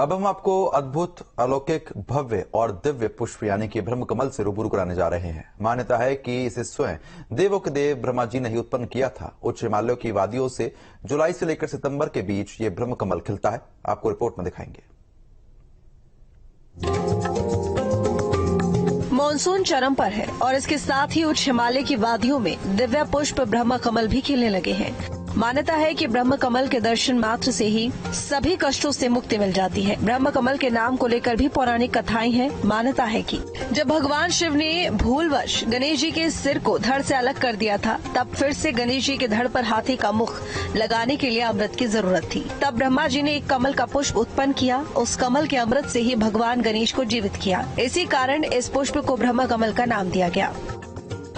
अब हम आपको अद्भुत, अलौकिक, भव्य और दिव्य पुष्प यानी कि ब्रह्म कमल से रूबरू कराने जा रहे हैं। मान्यता है कि इसे स्वयं देवों के देव ब्रह्मा जी ने ही उत्पन्न किया था। उच्च हिमालयों की वादियों से जुलाई से लेकर सितंबर के बीच ये ब्रह्म कमल खिलता है। आपको रिपोर्ट में दिखाएंगे। मानसून चरम पर है और इसके साथ ही उच्च हिमालय की वादियों में दिव्य पुष्प ब्रह्म कमल भी खिलने लगे हैं। मान्यता है कि ब्रह्म कमल के दर्शन मात्र से ही सभी कष्टों से मुक्ति मिल जाती है। ब्रह्म कमल के नाम को लेकर भी पौराणिक कथाएं हैं। मान्यता है कि जब भगवान शिव ने भूलवश गणेश जी के सिर को धड़ से अलग कर दिया था, तब फिर से गणेश जी के धड़ पर हाथी का मुख लगाने के लिए अमृत की जरूरत थी। तब ब्रह्मा जी ने एक कमल का पुष्प उत्पन्न किया। उस कमल के अमृत से ही भगवान गणेश को जीवित किया। इसी कारण इस पुष्प को ब्रह्म कमल का नाम दिया गया।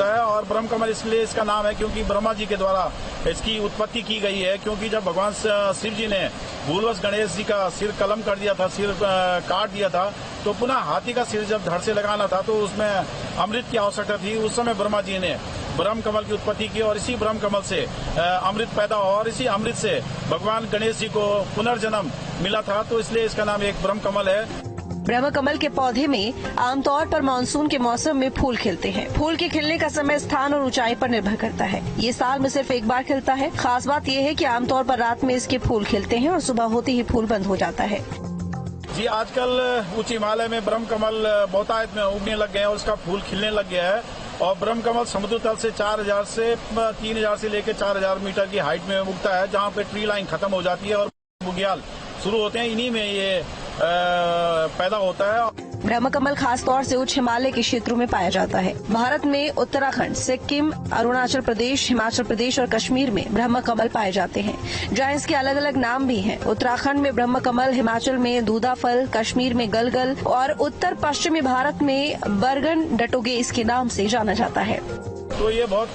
और ब्रह्म कमल इसलिए इसका नाम है क्योंकि ब्रह्मा जी के द्वारा इसकी उत्पत्ति की गई है। क्योंकि जब भगवान शिव जी ने भूलवश गणेश जी का सिर कलम कर दिया था, सिर काट दिया था, तो पुनः हाथी का सिर जब धड़ से लगाना था तो उसमें अमृत की आवश्यकता थी। उस समय ब्रह्मा जी ने ब्रह्म कमल की उत्पत्ति की और इसी ब्रह्म कमल से अमृत पैदा हुआ और इसी अमृत से भगवान गणेश जी को पुनर्जन्म मिला था। तो इसलिए इसका नाम एक ब्रह्म कमल है। ब्रह्म कमल के पौधे में आमतौर पर मानसून के मौसम में फूल खिलते हैं। फूल के खिलने का समय स्थान और ऊंचाई पर निर्भर करता है। ये साल में सिर्फ एक बार खिलता है। खास बात यह है कि आमतौर पर रात में इसके फूल खिलते हैं और सुबह होते ही फूल बंद हो जाता है। जी, आजकल उच्च हिमालय में ब्रह्म कमल बहुतायत में उगने लग गए हैं और उसका फूल खिलने लग गया है। और ब्रह्म कमल समुद्र तल से 4000 से 3000 से लेकर 4000 मीटर की हाइट में उगता है, जहाँ पे ट्री लाइन खत्म हो जाती है और बुग्याल शुरू होते हैं। इन्हीं में ये पैदा होता है। ब्रह्म कमल खास तौर से उच्च हिमालय के क्षेत्रों में पाया जाता है। भारत में उत्तराखंड, सिक्किम, अरुणाचल प्रदेश, हिमाचल प्रदेश और कश्मीर में ब्रह्म कमल पाए जाते हैं, जहाँ इसके अलग अलग नाम भी हैं। उत्तराखंड में ब्रह्म कमल, हिमाचल में दूधा फल, कश्मीर में गलगल और उत्तर पश्चिमी भारत में बरगन डटोगे इसके नाम से जाना जाता है। तो ये बहुत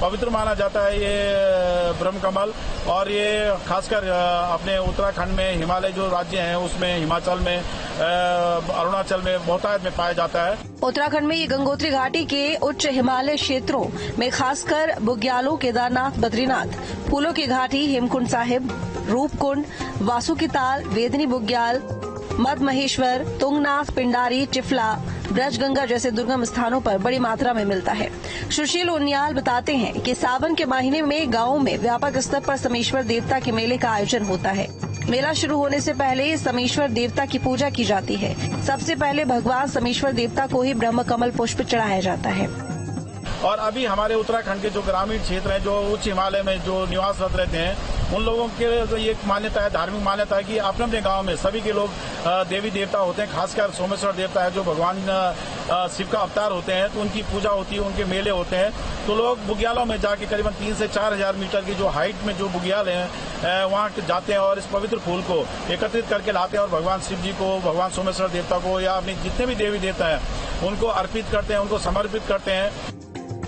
पवित्र माना जाता है ये ब्रह्म कमल। और ये खासकर अपने उत्तराखंड में, हिमालय जो राज्य हैं उसमें, हिमाचल में, अरुणाचल में बहुतायत में पाया जाता है। उत्तराखंड में ये गंगोत्री घाटी के उच्च हिमालय क्षेत्रों में खासकर बुग्यालों, केदारनाथ, बद्रीनाथ, फूलों की घाटी, हेमकुंड साहिब, रूपकुंड, वासुकीताल, वेदनी बुग्याल, मद महेश्वर, तुंगनाथ, पिंडारी, टिफला, ब्रजगंगा जैसे दुर्गम स्थानों पर बड़ी मात्रा में मिलता है। सुशील उनियाल बताते हैं कि सावन के महीने में गांवों में व्यापक स्तर पर समेश्वर देवता के मेले का आयोजन होता है। मेला शुरू होने से पहले समेश्वर देवता की पूजा की जाती है। सबसे पहले भगवान समेश्वर देवता को ही ब्रह्म कमल पुष्प चढ़ाया जाता है। और अभी हमारे उत्तराखंड के जो ग्रामीण क्षेत्र हैं, जो उच्च हिमालय में जो निवासरत रहते हैं, उन लोगों के तो ये मान्यता है, धार्मिक मान्यता है कि अपने अपने गांव में सभी के लोग देवी देवता होते हैं। खासकर सोमेश्वर देवता है जो भगवान शिव का अवतार होते हैं, तो उनकी पूजा होती है, उनके मेले होते हैं। तो लोग बुग्यालों में जाके करीबन 3 से 4000 मीटर की जो हाइट में जो बुग्याल हैं वहाँ जाते हैं और इस पवित्र फूल को एकत्रित करके लाते हैं और भगवान शिव जी को, भगवान सोमेश्वर देवता को या अपने जितने भी देवी देवता हैं उनको अर्पित करते हैं, उनको समर्पित करते हैं।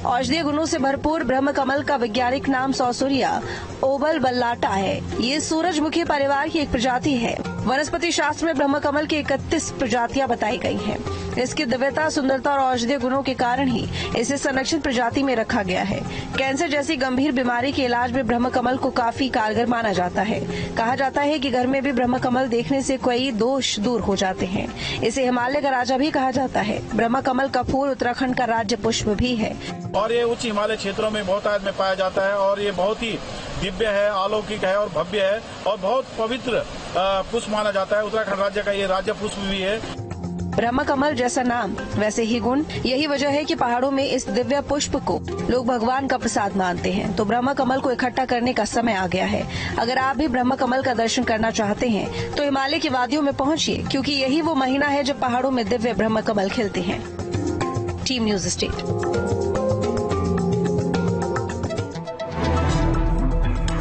औषधीय गुणों से भरपूर ब्रह्म कमल का वैज्ञानिक नाम सौसूरिया ओबल बल्लाटा है। ये सूरजमुखी परिवार की एक प्रजाति है। वनस्पति शास्त्र में ब्रह्म कमल की 31 प्रजातियां बताई गई हैं। इसकी दिव्यता, सुंदरता और औषधीय गुणों के कारण ही इसे संरक्षित प्रजाति में रखा गया है। कैंसर जैसी गंभीर बीमारी के इलाज में ब्रह्म कमल को काफी कारगर माना जाता है। कहा जाता है कि घर में भी ब्रह्म कमल देखने से कई दोष दूर हो जाते हैं। इसे हिमालय का राजा भी कहा जाता है। ब्रह्म कमल का फूल उत्तराखंड का राज्य पुष्प भी है और ये उच्च हिमालय क्षेत्रों में बहुतायत में पाया जाता है और ये बहुत ही दिव्य है, अलौकिक है और भव्य है और बहुत पवित्र पुष्प माना जाता है। उत्तराखंड राज्य का ये राज्य पुष्प भी है। ब्रह्म कमल जैसा नाम वैसे ही गुण। यही वजह है कि पहाड़ों में इस दिव्य पुष्प को लोग भगवान का प्रसाद मानते हैं। तो ब्रह्म कमल को इकट्ठा करने का समय आ गया है। अगर आप भी ब्रह्म कमल का दर्शन करना चाहते हैं तो हिमालय की वादियों में पहुंचिए, क्योंकि यही वो महीना है जब पहाड़ों में दिव्य ब्रह्म कमल खिलते हैं। Team news state.